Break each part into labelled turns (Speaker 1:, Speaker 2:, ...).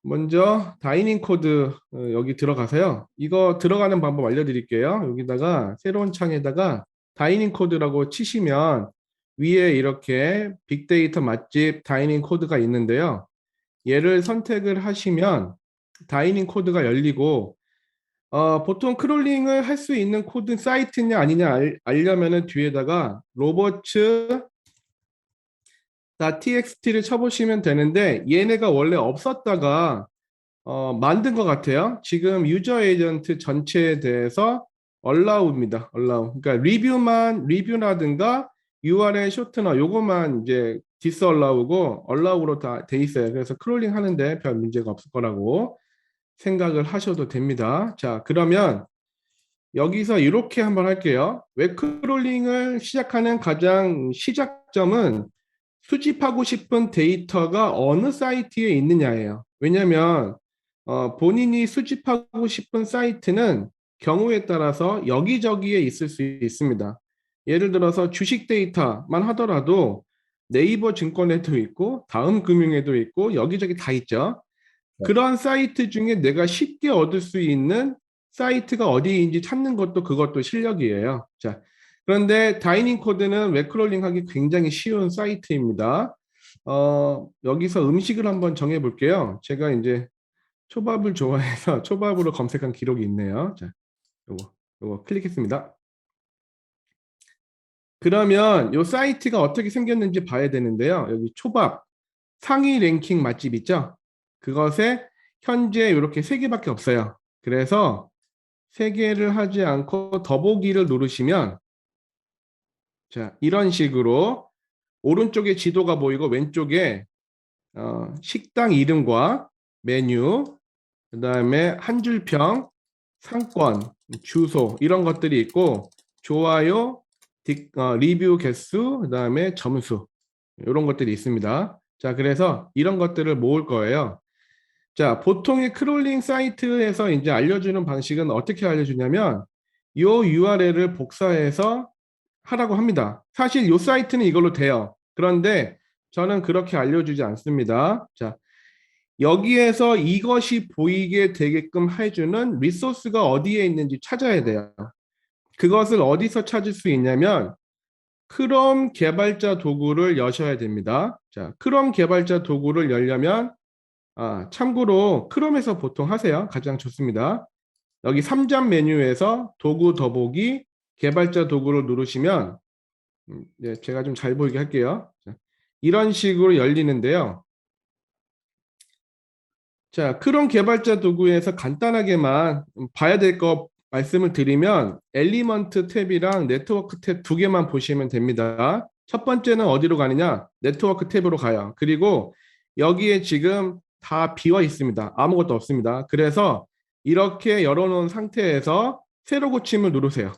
Speaker 1: 먼저 다이닝 코드 여기 들어가세요. 이거 들어가는 방법 알려드릴게요. 여기다가 새로운 창에다가 다이닝 코드라고 치시면 위에 이렇게 빅데이터 맛집 다이닝 코드가 있는데요. 얘를 선택을 하시면 다이닝 코드가 열리고 보통 크롤링을 할 수 있는 코드 사이트냐 아니냐 알려면은 뒤에다가 로버츠 .txt를 쳐보시면 되는데 얘네가 원래 없었다가 만든 것 같아요. 지금 유저 에이전트 전체에 대해서 allow입니다. allow. 그러니까 리뷰라든가 URL 쇼트너 요거만 이제 disallow고 allow로 다 돼 있어요. 그래서 크롤링 하는데 별 문제가 없을 거라고 생각을 하셔도 됩니다. 자, 그러면 여기서 이렇게 한번 할게요. 웹 크롤링을 시작하는 가장 시작점은 수집하고 싶은 데이터가 어느 사이트에 있느냐예요. 왜냐하면 본인이 수집하고 싶은 사이트는 경우에 따라서 여기저기에 있을 수 있습니다. 예를 들어서 주식 데이터만 하더라도 네이버 증권에도 있고 다음 금융에도 있고 여기저기 다 있죠.
Speaker 2: 네.
Speaker 1: 그런 사이트 중에 내가 쉽게 얻을 수 있는 사이트가 어디인지 찾는 것도 그것도 실력이에요. 자, 그런데 다이닝 코드는 웹크롤링 하기 굉장히 쉬운 사이트입니다. 여기서 음식을 한번 정해 볼게요. 제가 이제 초밥을 좋아해서 초밥으로 검색한 기록이 있네요. 자, 요거 클릭했습니다. 그러면 요 사이트가 어떻게 생겼는지 봐야 되는데요. 여기 초밥 상위 랭킹 맛집 있죠? 그것에 현재 이렇게 세 개밖에 없어요. 그래서 세 개를 하지 않고 더보기를 누르시면 자, 이런 식으로 오른쪽에 지도가 보이고 왼쪽에 식당 이름과 메뉴, 그다음에 한 줄평, 상권, 주소 이런 것들이 있고 좋아요, 리뷰 개수, 그다음에 점수 이런 것들이 있습니다. 자, 그래서 이런 것들을 모을 거예요. 자, 보통의 크롤링 사이트에서 이제 알려주는 방식은 어떻게 알려주냐면 요 URL을 복사해서 하라고 합니다. 사실 요 사이트는 이걸로 돼요. 그런데 저는 그렇게 알려주지 않습니다. 자, 여기에서 이것이 보이게 되게끔 해주는 리소스가 어디에 있는지 찾아야 돼요. 그것을 어디서 찾을 수 있냐면 크롬 개발자 도구를 여셔야 됩니다. 자, 크롬 개발자 도구를 열려면 참고로 크롬에서 보통 하세요. 가장 좋습니다. 여기 3점 메뉴에서 도구 더보기 개발자 도구를 누르시면 네, 제가 좀 잘 보이게 할게요. 자, 이런 식으로 열리는데요. 자, 크롬 개발자 도구에서 간단하게만 봐야 될 거 말씀을 드리면 엘리먼트 탭이랑 네트워크 탭 두 개만 보시면 됩니다. 첫 번째는 어디로 가느냐? 네트워크 탭으로 가요. 그리고 여기에 지금 다 비어 있습니다. 아무것도 없습니다. 그래서 이렇게 열어놓은 상태에서 새로 고침을 누르세요.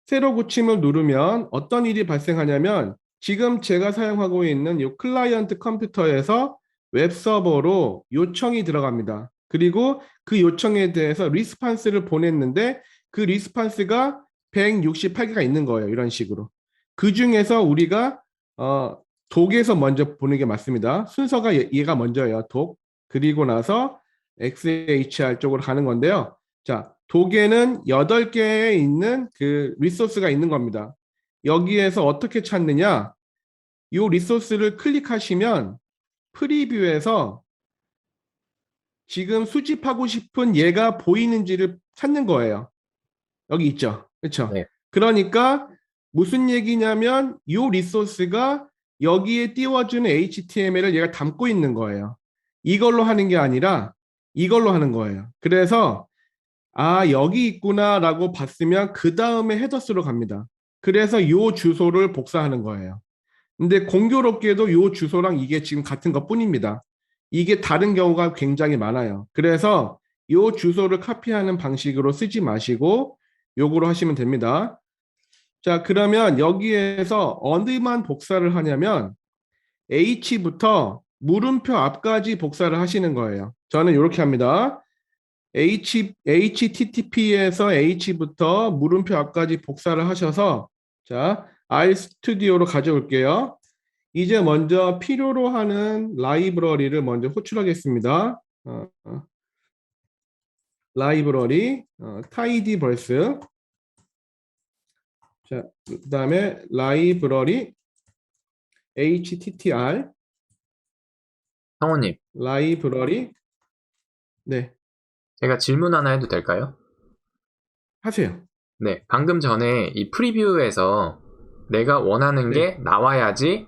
Speaker 1: 새로 고침을 누르면 어떤 일이 발생하냐면 지금 제가 사용하고 있는 이 클라이언트 컴퓨터에서 웹서버로 요청이 들어갑니다. 그리고 그 요청에 대해서 리스판스를 보냈는데 그 리스판스가 168개가 있는 거예요. 이런 식으로. 그 중에서 우리가 독에서 먼저 보는 게 맞습니다. 순서가 얘가 먼저예요. 독. 그리고 나서 XHR 쪽으로 가는 건데요. 자, 독에는 8개에 있는 그 리소스가 있는 겁니다. 여기에서 어떻게 찾느냐? 이 리소스를 클릭하시면 프리뷰에서 지금 수집하고 싶은 얘가 보이는지를 찾는 거예요. 여기 있죠. 그렇죠?
Speaker 2: 네.
Speaker 1: 그러니까 무슨 얘기냐면 이 리소스가 여기에 띄워주는 HTML을 얘가 담고 있는 거예요. 이걸로 하는 게 아니라 이걸로 하는 거예요. 그래서 여기 있구나라고 봤으면 그 다음에 헤더스로 갑니다. 그래서 이 주소를 복사하는 거예요. 근데 공교롭게도 이 주소랑 이게 지금 같은 것뿐입니다. 이게 다른 경우가 굉장히 많아요. 그래서 이 주소를 카피하는 방식으로 쓰지 마시고 요거로 하시면 됩니다. 자, 그러면 여기에서 어디만 복사를 하냐면 H부터 물음표 앞까지 복사를 하시는 거예요. 저는 이렇게 합니다. HTTP에서 H부터 물음표 앞까지 복사를 하셔서 자, RStudi오로 가져올게요. 이제 먼저 필요로 하는 라이브러리를 먼저 호출하겠습니다. 라이브러리 tidyverse. 자, 그다음에 라이브러리 HTTR
Speaker 2: 성우님,
Speaker 1: 라이브러리 네,
Speaker 2: 제가 질문 하나 해도 될까요?
Speaker 1: 하세요.
Speaker 2: 네, 방금 전에 이 프리뷰에서 내가 원하는
Speaker 1: 네,
Speaker 2: 게 나와야지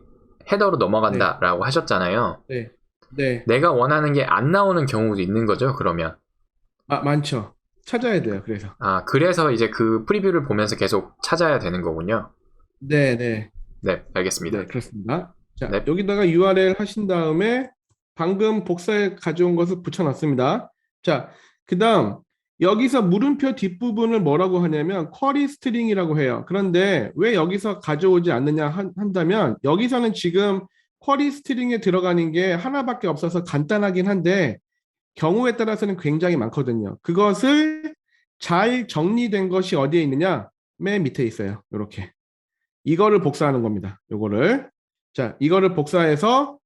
Speaker 2: 헤더로
Speaker 1: 네,
Speaker 2: 넘어간다라고 하셨잖아요.
Speaker 1: 네, 네.
Speaker 2: 내가 원하는 게 안 나오는 경우도 있는 거죠, 그러면.
Speaker 1: 많죠. 찾아야 돼요. 그래서.
Speaker 2: 아, 그래서 이제 그 프리뷰를 보면서 계속 찾아야 되는 거군요.
Speaker 1: 네, 네,
Speaker 2: 네,
Speaker 1: 네,
Speaker 2: 알겠습니다.
Speaker 1: 그렇습니다. 자,
Speaker 2: 네,
Speaker 1: 여기다가 URL 하신 다음에 방금 복사해 가져온 것을 붙여놨습니다. 자, 그다음 여기서 물음표 뒷부분을 뭐라고 하냐면 쿼리 스트링이라고 해요. 그런데 왜 여기서 가져오지 않느냐 한다면 여기서는 지금 쿼리 스트링에 들어가는 게 하나밖에 없어서 간단하긴 한데 경우에 따라서는 굉장히 많거든요. 그것을 잘 정리된 것이 어디에 있느냐? 맨 밑에 있어요. 이렇게. 이거를 복사하는 겁니다. 요거를. 자, 이거를 복사해서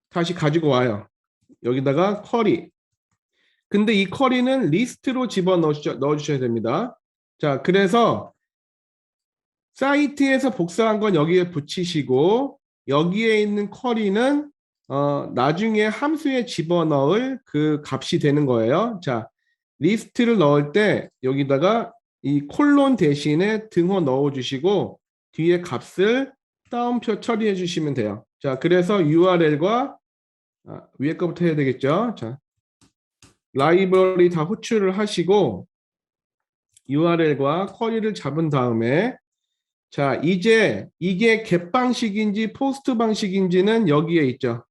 Speaker 1: 다시 가지고 와요. 여기다가 쿼리. 근데 이 쿼리는 리스트로 집어 넣어주셔야 됩니다. 자, 그래서 사이트에서 복사한 건 여기에 붙이시고 여기에 있는 쿼리는 나중에 함수에 집어넣을 그 값이 되는 거예요. 자, 리스트를 넣을 때 여기다가 이 콜론 대신에 등호 넣어주시고 뒤에 값을 따옴표 처리해 주시면 돼요. 자, 그래서 URL과 위에 거부터 해야 되겠죠. 자, 라이브러리 다 호출을 하시고 URL과 쿼리를 잡은 다음에 자, 이제 이게 get 방식인지 포스트 방식인지는 여기에 있죠.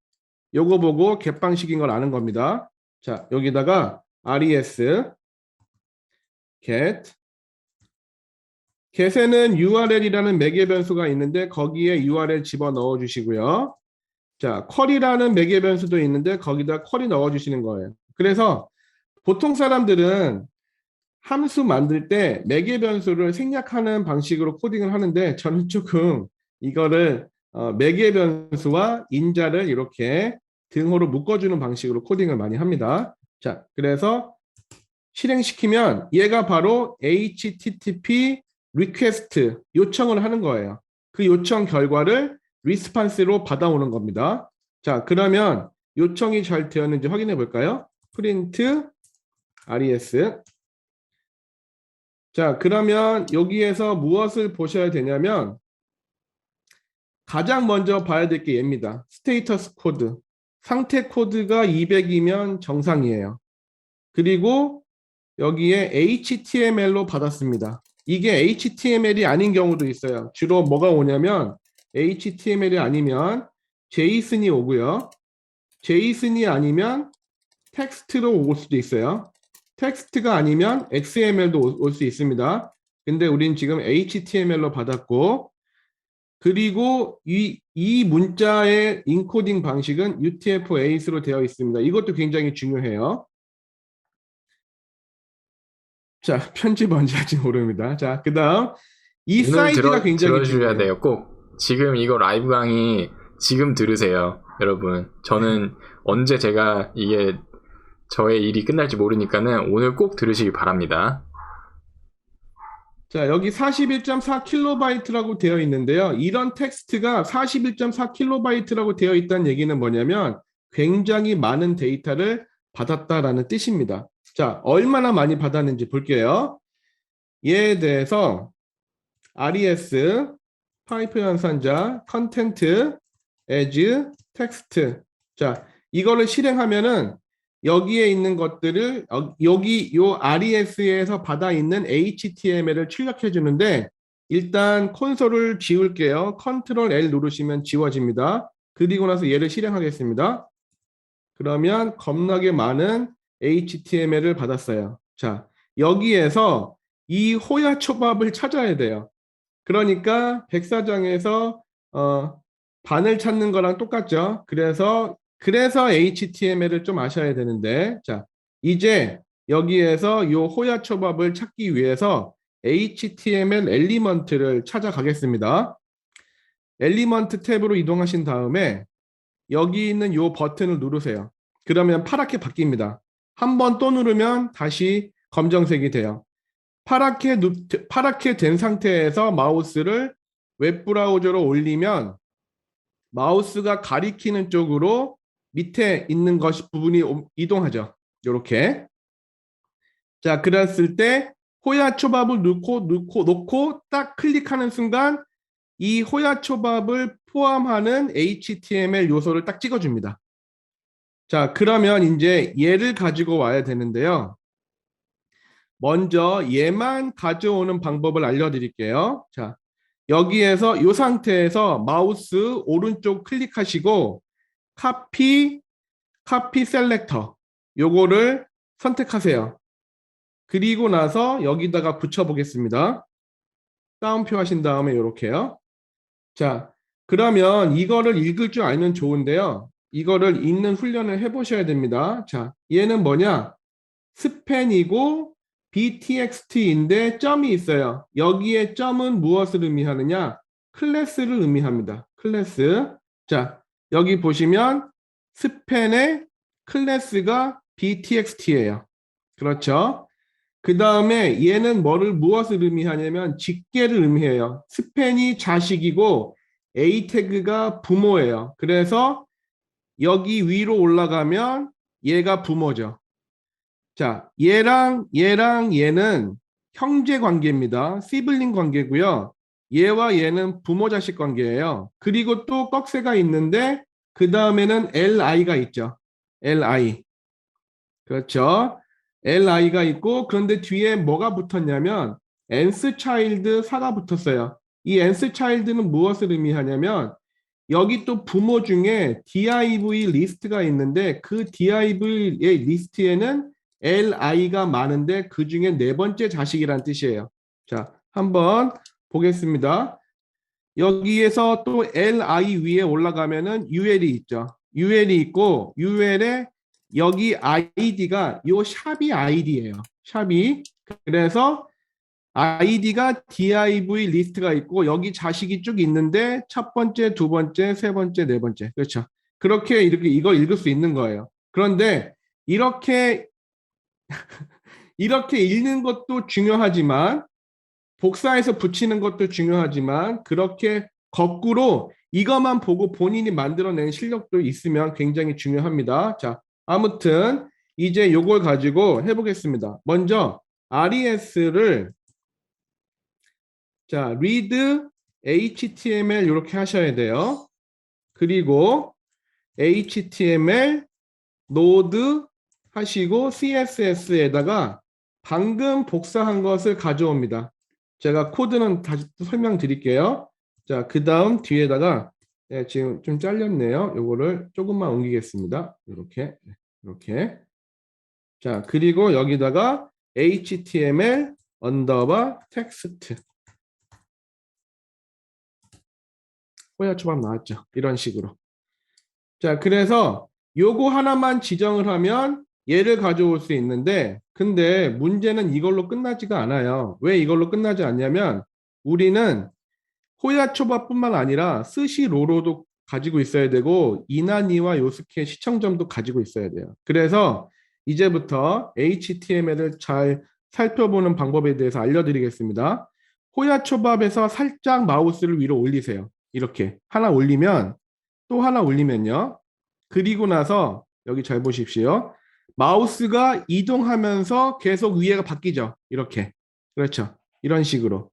Speaker 1: 요거 보고 get 방식인 걸 아는 겁니다. 자, 여기다가 res get get에는 URL이라는 매개 변수가 있는데 거기에 URL 집어 넣어 주시고요. 자, 쿼리라는 매개 변수도 있는데 거기다 쿼리 넣어 주시는 거예요. 그래서 보통 사람들은 함수 만들 때 매개 변수를 생략하는 방식으로 코딩을 하는데 저는 조금 이거를 매개 변수와 인자를 이렇게 등호로 묶어주는 방식으로 코딩을 많이 합니다. 자, 그래서 실행시키면 얘가 바로 HTTP request 요청을 하는 거예요. 그 요청 결과를 리스판스로 받아오는 겁니다. 자, 그러면 요청이 잘 되었는지 확인해 볼까요? print res. 자, 그러면 여기에서 무엇을 보셔야 되냐면 가장 먼저 봐야 될 게 얘입니다. 스테이터스 코드. 상태 코드가 200이면 정상이에요. 그리고 여기에 HTML로 받았습니다. 이게 HTML이 아닌 경우도 있어요. 주로 뭐가 오냐면 HTML이 아니면 JSON이 오고요. JSON이 아니면 텍스트로 올 수도 있어요. 텍스트가 아니면 XML도 올 수 있습니다. 근데 우린 지금 HTML로 받았고 그리고 이 문자의 인코딩 방식은 UTF-8로 되어 있습니다. 이것도 굉장히 중요해요. 자, 편집 언제 할지 모릅니다. 자, 그 다음 이
Speaker 2: 오늘
Speaker 1: 사이즈가 굉장히
Speaker 2: 들어주셔야
Speaker 1: 중요해요.
Speaker 2: 돼요. 꼭 지금 이거 라이브 강의 지금 들으세요, 여러분. 저는 언제 제가 이게 저의 일이 끝날지 모르니까는 오늘 꼭 들으시기 바랍니다.
Speaker 1: 자, 여기 41.4kB라고 되어 있는데요. 이런 텍스트가 41.4kB라고 되어 있다는 얘기는 뭐냐면 굉장히 많은 데이터를 받았다라는 뜻입니다. 자, 얼마나 많이 받았는지 볼게요. 얘에 대해서 res, 파이프 연산자, 컨텐트, as, 텍스트. 자, 이거를 실행하면은 여기에 있는 것들을 여기 요 res에서 받아 있는 html을 출력해 주는데 일단 콘솔을 지울게요. 컨트롤 L 누르시면 지워집니다. 그리고 나서 얘를 실행하겠습니다. 그러면 겁나게 많은 HTML을 받았어요. 자, 여기에서 이 호야 초밥을 찾아야 돼요. 그러니까 백사장에서 반을 찾는 거랑 똑같죠. 그래서 HTML을 좀 아셔야 되는데, 자, 이제 여기에서 이 호야 초밥을 찾기 위해서 HTML 엘리먼트를 찾아가겠습니다. 엘리먼트 탭으로 이동하신 다음에 여기 있는 요 버튼을 누르세요. 그러면 파랗게 바뀝니다. 한 번 또 누르면 다시 검정색이 돼요. 파랗게 된 상태에서 마우스를 웹브라우저로 올리면 마우스가 가리키는 쪽으로 밑에 있는 부분이 이동하죠. 이렇게. 자, 그랬을 때 호야 초밥을 놓고 딱 클릭하는 순간 이 호야 초밥을 포함하는 HTML 요소를 딱 찍어줍니다. 자, 그러면 이제 얘를 가지고 와야 되는데요. 먼저 얘만 가져오는 방법을 알려드릴게요. 자, 여기에서 이 상태에서 마우스 오른쪽 클릭하시고 카피 셀렉터 요거를 선택하세요. 그리고 나서 여기다가 붙여 보겠습니다. 따옴표 하신 다음에 이렇게요. 자, 그러면 이거를 읽을 줄 알면 좋은데요. 이거를 읽는 훈련을 해보셔야 됩니다. 자, 얘는 뭐냐? 스팬이고 btxt인데 점이 있어요. 여기에 점은 무엇을 의미하느냐? 클래스를 의미합니다. 클래스. 자, 여기 보시면 스팬의 클래스가 btxt예요. 그렇죠? 그 다음에 얘는 무엇을 의미하냐면 직계를 의미해요. 스팬이 자식이고 A 태그가 부모예요. 그래서 여기 위로 올라가면 얘가 부모죠. 자, 얘는 형제 관계입니다. 시블링 관계고요. 얘와 얘는 부모 자식 관계예요. 그리고 또 꺽쇠가 있는데 그 다음에는 li가 있죠. li. 그렇죠. li가 있고 그런데 뒤에 뭐가 붙었냐면 nth child 4가 붙었어요. 이 nth child는 무엇을 의미하냐면 여기 또 부모 중에 div 리스트가 있는데 그 div의 리스트에는 li가 많은데 그 중에 네 번째 자식이란 뜻이에요. 자, 한번 보겠습니다. 여기에서 또 li 위에 올라가면은 ul이 있죠. ul이 있고 ul에 여기 id가 요 샵이 id예요. 샵이. 그래서 id가 div 리스트가 있고 여기 자식이 쭉 있는데 첫 번째, 두 번째, 세 번째, 네 번째. 그렇죠. 그렇게 이렇게 이걸 읽을 수 있는 거예요. 그런데 이렇게 읽는 것도 중요하지만 복사해서 붙이는 것도 중요하지만 그렇게 거꾸로 이것만 보고 본인이 만들어낸 실력도 있으면 굉장히 중요합니다. 자, 아무튼 이제 요걸 가지고 해보겠습니다. 먼저 res를 자, read html 이렇게 하셔야 돼요. 그리고 html node 하시고 css에다가 방금 복사한 것을 가져옵니다. 제가 코드는 다시 또 설명드릴게요. 자, 그 다음 뒤에다가 지금 좀 잘렸네요. 요거를 조금만 옮기겠습니다. 이렇게. 자, 그리고 여기다가 html 언더바 텍스트 호야 초밥 나왔죠. 이런 식으로. 자, 그래서 요거 하나만 지정을 하면 얘를 가져올 수 있는데 근데 문제는 이걸로 끝나지가 않아요. 왜 이걸로 끝나지 않냐면 우리는 호야 초밥뿐만 아니라 스시로로도 가지고 있어야 되고 이나니와 요스케 시청점도 가지고 있어야 돼요. 그래서 이제부터 HTML을 잘 살펴보는 방법에 대해서 알려드리겠습니다. 호야 초밥에서 살짝 마우스를 위로 올리세요. 이렇게 하나 올리면 또 하나 올리면요. 그리고 나서 여기 잘 보십시오. 마우스가 이동하면서 계속 위에가 바뀌죠. 이렇게. 그렇죠. 이런 식으로.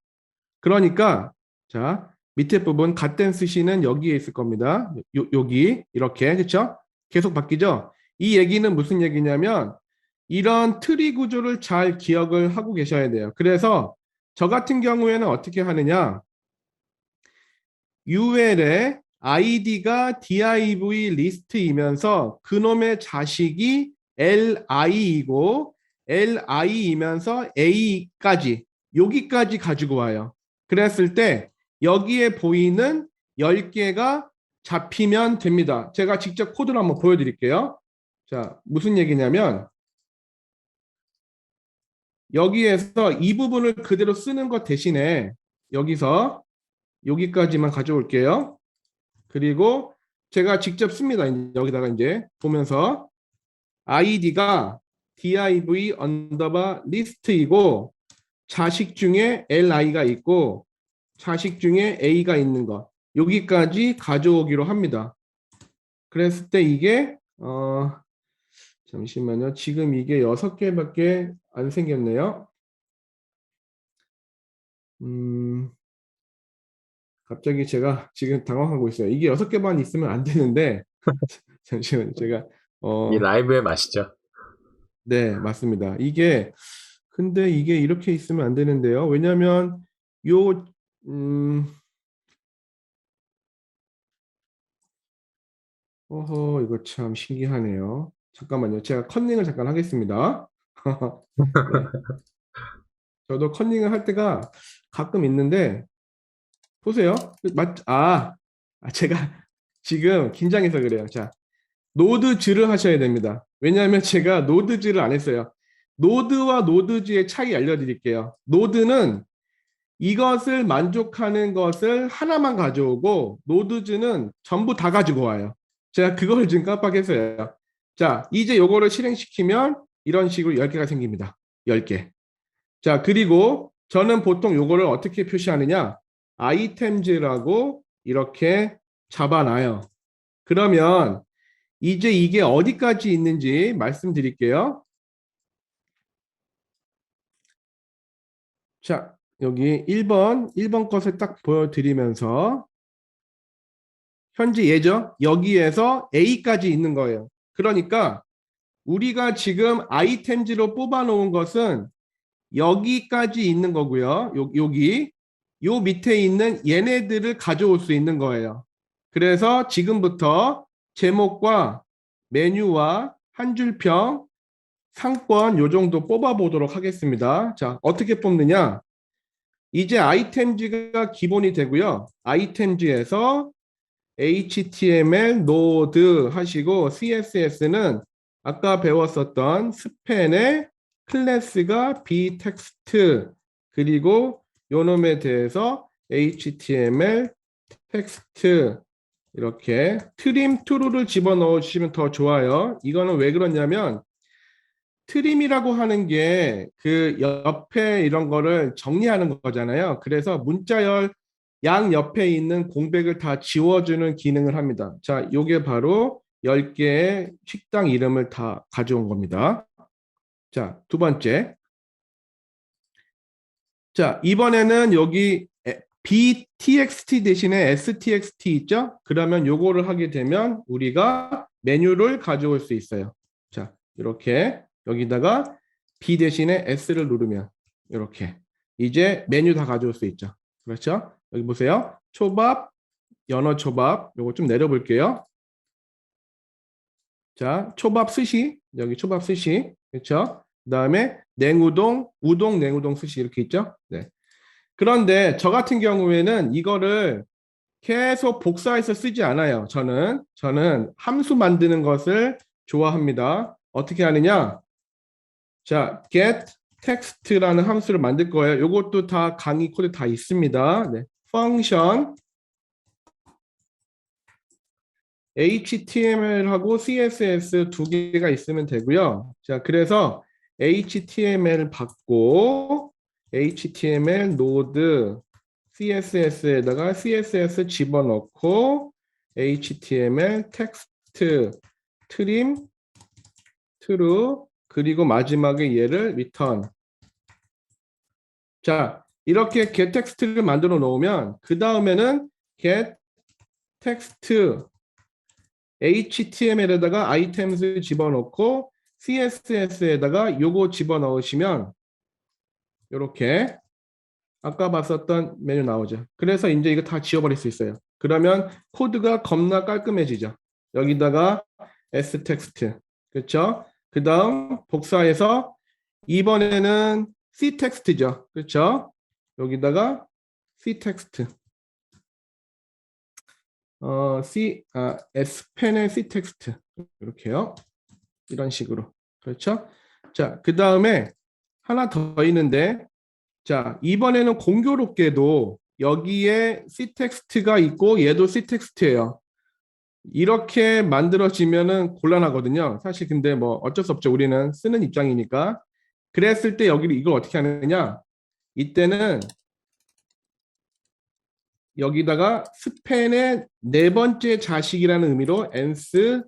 Speaker 1: 그러니까 자, 밑에 부분 갓댄스 시는 여기에 있을 겁니다. 여기 이렇게. 그렇죠? 계속 바뀌죠? 이 얘기는 무슨 얘기냐면 이런 트리 구조를 잘 기억을 하고 계셔야 돼요. 그래서 저 같은 경우에는 어떻게 하느냐? UL에 id가 div 리스트이면서 그놈의 자식이 li이고 li이면서 a까지 여기까지 가지고 와요. 그랬을 때 여기에 보이는 10개가 잡히면 됩니다. 제가 직접 코드를 한번 보여드릴게요. 자, 무슨 얘기냐면 여기에서 이 부분을 그대로 쓰는 것 대신에 여기서 여기까지만 가져올게요. 그리고 제가 직접 씁니다. 여기다가 이제 보면서 id가 div 언더바 리스트이고 자식 중에 li가 있고 자식 중에 a가 있는 거 여기까지 가져오기로 합니다. 그랬을 때 이게 잠시만요. 지금 이게 6개밖에 안 생겼네요. 갑자기 제가 지금 당황하고 있어요. 이게 6개만 있으면 안 되는데 잠시만요. 제가
Speaker 2: 이 라이브의 맛이죠.
Speaker 1: 네, 맞습니다. 근데 이게 이렇게 있으면 안 되는데요. 왜냐면 요 이거 참 신기하네요. 잠깐만요. 제가 컨닝을 잠깐 하겠습니다. 네. 저도 컨닝을 할 때가 가끔 있는데 보세요. 제가 지금 긴장해서 그래요. 자, 노드즈를 하셔야 됩니다. 왜냐하면 제가 노드즈를 안 했어요. 노드와 노드즈의 차이 알려드릴게요. 노드는 이것을 만족하는 것을 하나만 가져오고 노드즈는 전부 다 가지고 와요. 제가 그걸 지금 깜빡했어요. 자, 이제 요거를 실행시키면 이런 식으로 10개가 생깁니다. 10개. 자, 그리고 저는 보통 요거를 어떻게 표시하느냐? 아이템즈라고 이렇게 잡아놔요. 그러면 이제 이게 어디까지 있는지 말씀드릴게요. 자, 여기 1번 것을 딱 보여드리면서 현재 예죠? 여기에서 A까지 있는 거예요. 그러니까 우리가 지금 아이템즈로 뽑아놓은 것은 여기까지 있는 거고요. 여기 요 밑에 있는 얘네들을 가져올 수 있는 거예요. 그래서 지금부터 제목과 메뉴와 한 줄평, 상권 요 정도 뽑아 보도록 하겠습니다. 자, 어떻게 뽑느냐? 이제 아이템즈가 기본이 되고요. 아이템즈에서 HTML, 노드 하시고 CSS는 아까 배웠었던 스팬의 클래스가 b텍스트 그리고 요놈에 대해서 HTML 텍스트 이렇게 트림 트루를 집어넣어 주시면 더 좋아요. 이거는 왜 그러냐면 트림이라고 하는 게 그 옆에 이런 거를 정리하는 거잖아요. 그래서 문자열 양 옆에 있는 공백을 다 지워주는 기능을 합니다. 자, 요게 바로 10개의 식당 이름을 다 가져온 겁니다. 자, 두 번째. 자, 이번에는 여기 btxt 대신에 stxt 있죠? 그러면 요거를 하게 되면 우리가 메뉴를 가져올 수 있어요. 자, 이렇게 여기다가 b 대신에 s를 누르면 이렇게 이제 메뉴 다 가져올 수 있죠. 그렇죠? 여기 보세요. 초밥, 연어 초밥. 요거 좀 내려볼게요. 자, 초밥 스시. 여기 초밥 스시. 그렇죠? 그다음에 냉우동, 우동, 냉우동 스시 이렇게 있죠? 네. 그런데 저 같은 경우에는 이거를 계속 복사해서 쓰지 않아요. 저는 함수 만드는 것을 좋아합니다. 어떻게 하느냐? 자, get text라는 함수를 만들 거예요. 이것도 다 강의 코드 다 있습니다. 네. function HTML하고 CSS 두 개가 있으면 되고요. 자, 그래서 HTML 받고 HTML 노드 CSS에다가 CSS 집어넣고 HTML 텍스트 트림 true 그리고 마지막에 얘를 return. 자, 이렇게 get 텍스트를 만들어 놓으면 그 다음에는 get 텍스트 HTML에다가 items 집어넣고 CSS에다가 요거 집어넣으시면 이렇게 아까 봤었던 메뉴 나오죠. 그래서 이제 이거 다 지워버릴 수 있어요. 그러면 코드가 겁나 깔끔해지죠. 여기다가 s텍스트 그렇죠? 그 다음 복사해서 이번에는 c텍스트죠. 그렇죠? 여기다가 c텍스트 S펜의 c텍스트 이렇게요. 이런 식으로. 그렇죠? 자, 그 다음에 하나 더 있는데 자, 이번에는 공교롭게도 여기에 cText가 있고 얘도 cText예요. 이렇게 만들어지면은 곤란하거든요. 사실 근데 뭐 어쩔 수 없죠. 우리는 쓰는 입장이니까. 그랬을 때 여기를 이걸 어떻게 하느냐? 이때는 여기다가 스펜의 네 번째 자식이라는 의미로 nth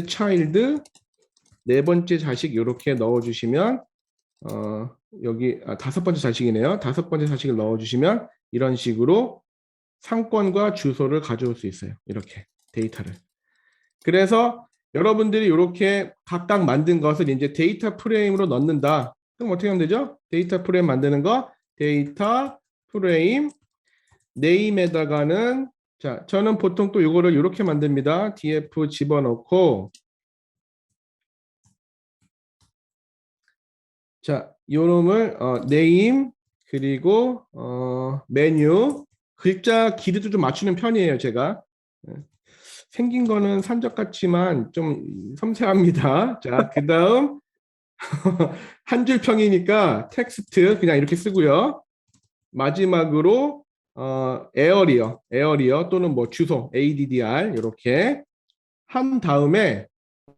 Speaker 1: child 네 번째 자식 이렇게 넣어주시면 여기 다섯 번째 자식이네요. 다섯 번째 자식을 넣어주시면 이런 식으로 상권과 주소를 가져올 수 있어요. 이렇게 데이터를. 그래서 여러분들이 이렇게 각각 만든 것을 이제 데이터 프레임으로 넣는다. 그럼 어떻게 하면 되죠? 데이터 프레임 만드는 거 데이터 프레임 네임에다가는 자 저는 보통 또 이거를 이렇게 만듭니다. df 집어넣고 자 요놈을 네임 그리고 메뉴 글자 길이도 좀 맞추는 편이에요. 제가 생긴 거는 산적 같지만 좀 섬세합니다. 자, 그 다음 한 줄 평이니까 텍스트 그냥 이렇게 쓰고요. 마지막으로 에어리어 또는 뭐 주소 ADDR 이렇게 한 다음에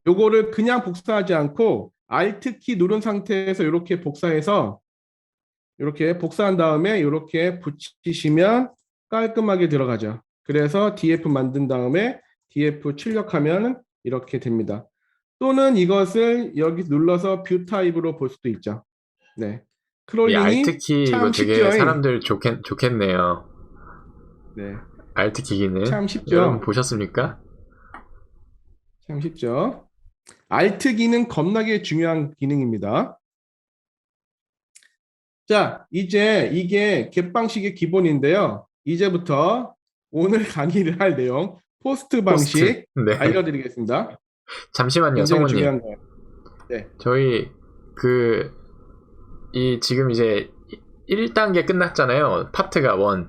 Speaker 1: 요거를 그냥 복사하지 않고 Alt 키 누른 상태에서 이렇게 복사해서 이렇게 복사한 다음에 이렇게 붙이시면 깔끔하게 들어가죠. 그래서 df 만든 다음에 df 출력하면 이렇게 됩니다. 또는 이것을 여기 눌러서 뷰 타입으로 볼 수도 있죠. 네.
Speaker 2: 이
Speaker 1: 크롤링이
Speaker 2: Alt키 이거
Speaker 1: 참
Speaker 2: 되게
Speaker 1: 쉽죠.
Speaker 2: 사람들 좋겠네요.
Speaker 1: 네.
Speaker 2: Alt키 기능.
Speaker 1: 참 쉽죠.
Speaker 2: 여러분 보셨습니까?
Speaker 1: 참 쉽죠. Alt 기능 겁나게 중요한 기능입니다. 자, 이제 이게 겟방식의 기본인데요. 이제부터 오늘 강의를 할 내용 포스트 방식
Speaker 2: 네.
Speaker 1: 알려드리겠습니다.
Speaker 2: 잠시만요,
Speaker 1: 굉장히
Speaker 2: 성우님.
Speaker 1: 중요한 거예요. 네.
Speaker 2: 저희 지금 이제 1단계 끝났잖아요. 파트가 1.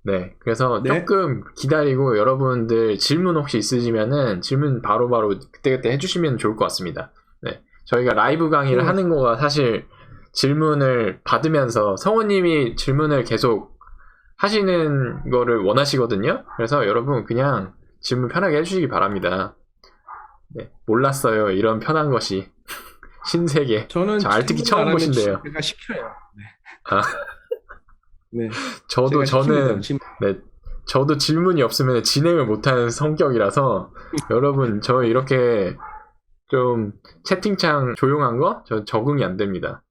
Speaker 2: 네. 그래서
Speaker 1: 네.
Speaker 2: 조금 기다리고 여러분들 질문 혹시 있으시면은 질문 바로바로 그때그때 해주시면 좋을 것 같습니다. 네. 저희가 라이브 강의를 하는 거가 사실 질문을 받으면서 성우님이 질문을 계속 하시는 거를 원하시거든요. 그래서 여러분 그냥 질문 편하게 해주시기 바랍니다. 네. 몰랐어요. 이런 편한 것이. 신세계.
Speaker 1: 저는
Speaker 2: 저 알트키 처음 보신대요.
Speaker 1: 제가 시켜요. 네.
Speaker 2: 아.
Speaker 1: 네.
Speaker 2: 저도 질문이 없으면 진행을 못하는 성격이라서 여러분 저 이렇게 좀 채팅창 조용한 거 저 적응이 안 됩니다.